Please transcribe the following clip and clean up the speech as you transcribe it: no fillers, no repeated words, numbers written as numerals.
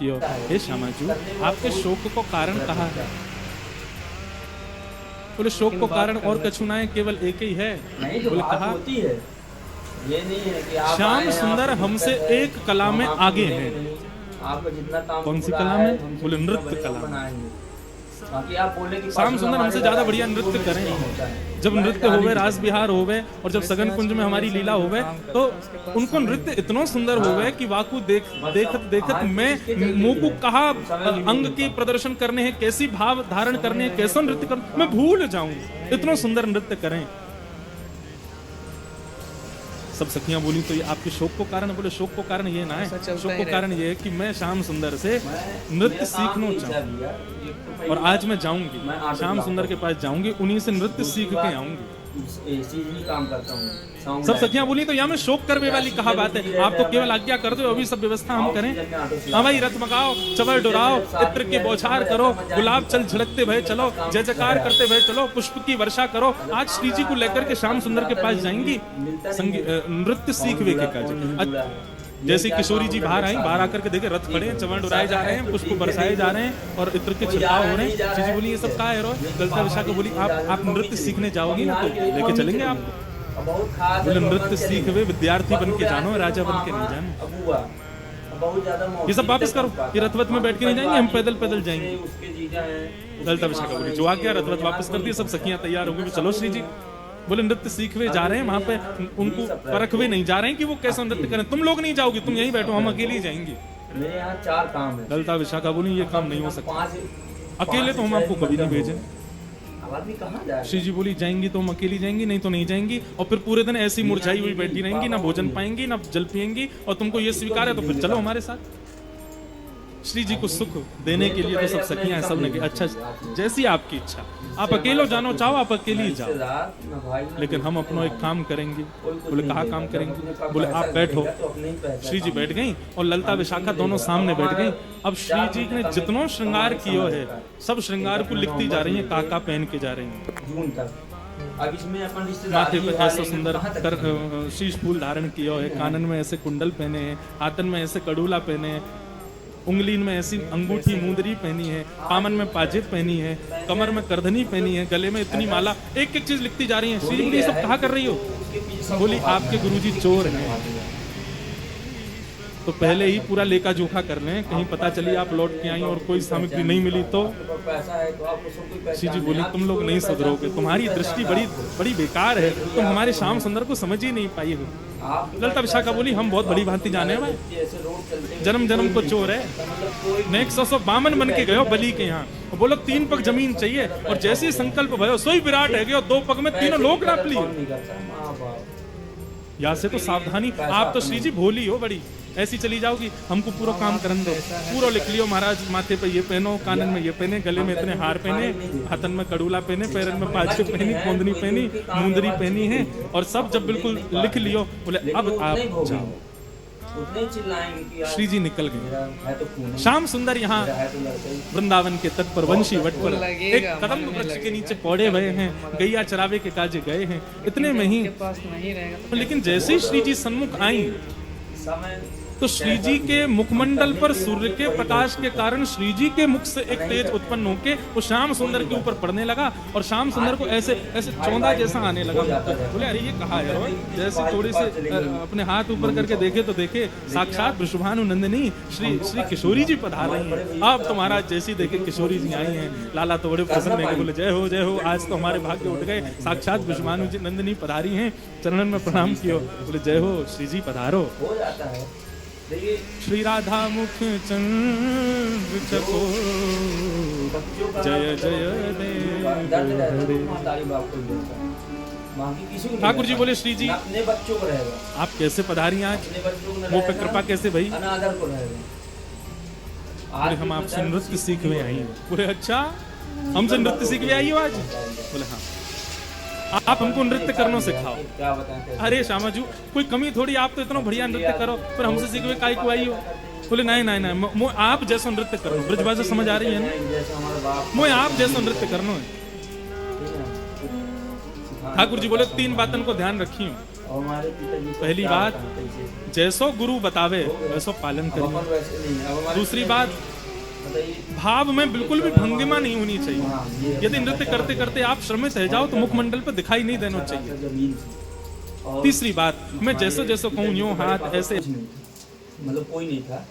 कियो, हे श्यामाजू आपके शोक को कारण कहा है? बोले शोक को कारण और कछु ना है, केवल एक ही है। नहीं जो बोले बात कहा होती है ये नहीं है कि आप श्याम आए, सुंदर आप हमसे हमसे एक कला में हम आगे आपको हैं। देंगे, आपको जितना काम कौन सी पूरा कला है, में? हमसे बोले जितना नृत्य बढ़िया कला में। बनाएंगे। बाकी आप बोले कि श्याम सुंदर हमारे हमसे ज्यादा द्वारा बढ़िया किसी को नृत्य भी करें। नहीं होता है। जब नृत्य होवे, रास बिहार होवे और जब सगन कुंज में हमारी लीला होवे तो उनको नृत्य इतना सुंदर होवे कि वाकू देखत देखत मैं मुंह को कहा अंग की प्रदर्शन करने हैं, कैसी भाव धारण करने हैं, कैसा नृत्य कर मैं भूल जाऊं, इतना सुंदर नृत्य करें। सब सखियां बोली तो ये आपके शोक को कारण? बोले शोक को कारण ये ना है, शोक को कारण ये है कि मैं श्याम सुंदर से नृत्य सीखना चाहूँ और आज मैं जाऊंगी, श्याम सुंदर के पास जाऊंगी, उन्हीं से नृत्य सीख के आऊंगी। काम करता हूँ। सब सखियां बोली तो यहाँ में शोक करवे वाली कहा बात है, आपको केवल आज्ञा कर दो, अभी सब व्यवस्था हम करें। हाँ भाई, रथ मगाओ, चवर डुराओ, इत्र की बौछार करो, गुलाब चल झड़कते भय चलो, जय जयकार करते भय चलो, पुष्प की वर्षा करो। आज श्री जी को लेकर के श्याम सुंदर के पास जाएंगी, नृत्य सीखवे के काज। जैसे किशोरी जी बाहर आई, बाहर आकर के देखे रथ खड़े हैं, चवन डुराए जा रहे हैं, पुष्प बरसाए जा रहे हैं और इत्र के छिड़काव हो रहे हैं। श्री जी बोली ये सब कहा है? ललिता विशाखा बोली आप नृत्य सीखने जाओगी ना तो लेके चलेंगे आपको। बोले नृत्य सीखवे, विद्यार्थी बन के जानो, राजा बन के नहीं जानो। ये सब वापस करो, ये रथवत में बैठ के नहीं जाएंगे, हम पैदल पैदल जाएंगे। ललिता विशाखा बोली जो आ गया, रथवत वापस कर दिया, सब सखियां तैयार हो गई, चलो श्री जी। बोले नृत्य सीखवे जा रहे हैं, वहां पे उनको परखवे नहीं जा रहे हैं कि वो कैसा नृत्य करें। तुम लोग नहीं जाओगे, तुम यहीं बैठो, हम अकेले ही जाएंगे। मेरे यहाँ 4 काम है। ललिता विशाखा बोली ये काम नहीं हो सकता, अकेले तो हम आपको कभी नहीं भेजें। श्री जी बोली जाएंगी तो हम अकेली जाएंगी, नहीं तो नहीं जाएंगी। और फिर पूरे दिन ऐसी मुरझाई हुई बैठी रहेंगी, ना भोजन पाएंगी ना जल पिएंगी, और तुमको ये स्वीकार है तो फिर चलो हमारे साथ। श्री जी को सुख देने के लिए तो सब सखियां सब ने अच्छा जैसी आपकी इच्छा, आप अकेले जानो चाहो आप अकेले ही जाओ, लेकिन हम अपना एक काम करेंगे। बोले कहा काम करेंगे? बोले आप बैठो। श्री जी बैठ गई और ललिता विशाखा दोनों सामने बैठ गई। अब श्री जी ने जितना श्रृंगार किया है, सब श्रृंगार को लिखती जा रही है, काका पहन के जा रही है। अब इसमें अपन माथे पे ऐसा सुंदर कर शीश फूल धारण किया है, कानन में ऐसे कुंडल पहने हैं, हाथन में ऐसे कड़ूला पहने हैं, उंगली में ऐसी अंगूठी मुंदरी पहनी है, पामन में पाजेब पहनी है, कमर में करधनी पहनी है, गले में इतनी माला, एक एक चीज लिखती जा रही है। श्री जी ये सब कहा कर रही हो? बोली आपके गुरुजी चोर हैं, तो पहले ही पूरा लेखा जोखा कर लें, कहीं पता चली आप लौट के आई और कोई सामग्री नहीं मिली तो। श्री जी बोली तुम लोग नहीं सुधरोगे, तुम्हारी दृष्टि बड़ी बड़ी बेकार है, तुम हमारे श्याम सुंदर को समझ ही नहीं पाई हो। ललिता विशाखा बोली हम बहुत बड़ी भांति जाने हैं भाई, जन्म जन्म को चोर है। नेक्स्ट 152 बन के गयो बलि के यहाँ, बोलो 3 पग जमीन चाहिए, और जैसे ही संकल्प भयो सोई विराट है गयो, 2 पग में तीनों लोग नाप लिए। यहाँ से तो सावधानी, आप तो श्री जी भोली हो बड़ी, ऐसी चली जाओगी, हमको पूरा काम करने दो। पूरा लिख लियो महाराज, माथे पे ये पहनो, कानन में ये पहने, गले में इतने हार पहने, हाथन में कड़ूला पहने, पैरन में पाछे पहनी, कोंदनी पहनी, मुंदरी पहनी है, और सब जब बिल्कुल लिख लियो, बोले अब आप जाओ। श्री जी निकल गए। श्याम सुंदर यहाँ वृंदावन के तट पर वंशी वट पर एक कदम वृक्ष के नीचे पौड़े हुए हैं, गैया चरावे के काजे गए हैं, इतने में ही। लेकिन जैसे ही श्री जी सन्मुख आई तो श्री जी के मुखमंडल पर सूर्य के प्रकाश के कारण श्री जी के मुख से एक तेज उत्पन्न होके वो श्याम सुंदर के ऊपर पड़ने लगा, और श्याम सुंदर को ऐसे ऐसे चौंधा जैसा आने लगा। बोले अरे ये कहा है? जैसे थोड़ी से अपने हाथ ऊपर करके देखे तो देखे साक्षात वृषभानु नंदिनी श्री श्री किशोरी जी पधार रही हैं। अब तो महाराज जैसी देखे किशोरी जी आई हैं, लाला तो बड़े प्रसन्न है, बोले जय हो, आज तो हमारे भाग्य उठ गए, साक्षात वृषभानु जी नंदिनी पधारी हैं, चरणन में प्रणाम कियो। बोले जय हो श्री जी पधारो। श्री राधा मुख चंद्र चको जय जय देव। ठाकुर जी बोले श्री जी अपने बच्चों को रहेगा, आप कैसे पधारी आज, वो पे कृपा कैसे भई? अनादर को रहेगा। बोले हम आपसे नृत्य सीखने आई हैं। बोले अच्छा हमसे नृत्य सीखने आई हो आज? बोले हाँ, आप हमको नृत्य करना सिखाओ। क्या बताएं? अरे श्यामाजू कोई कमी थोड़ी, आप तो इतना बढ़िया नृत्य करो, फिर हमसे सीखवे काहे को आई हो? बोले नहीं, आप जैसा नृत्य करो, ब्रजभाषा समझ आ रही है ना, मोए आप जैसा नृत्य करना है। ठाकुर जी बोले 3 बातन को ध्यान रखियो। और हमारे पिताजी को पहली क्या बात, बताएं कैसे? जैसो गुरु बतावे वैसो पालन अब करिए। अपन वैसे नहीं है। अब हमारे दूसरी पिताजी- बात, बताइए। भाव में बिल्कुल भी भंगिमा नहीं होनी हाँ, चाहिए। ये यदि नृत्य करते करते आप श्रमित रह जाओ तो मुखमंडल पर दिखाई नहीं देना चाहिए। जमीन थी। और तीसरी बात, मैं जैसो हमारे जैसो कहूँ पिताजी यूं के बड़े हाथ पापा ऐसे, कुछ नहीं था। मतलब कोई नहीं था।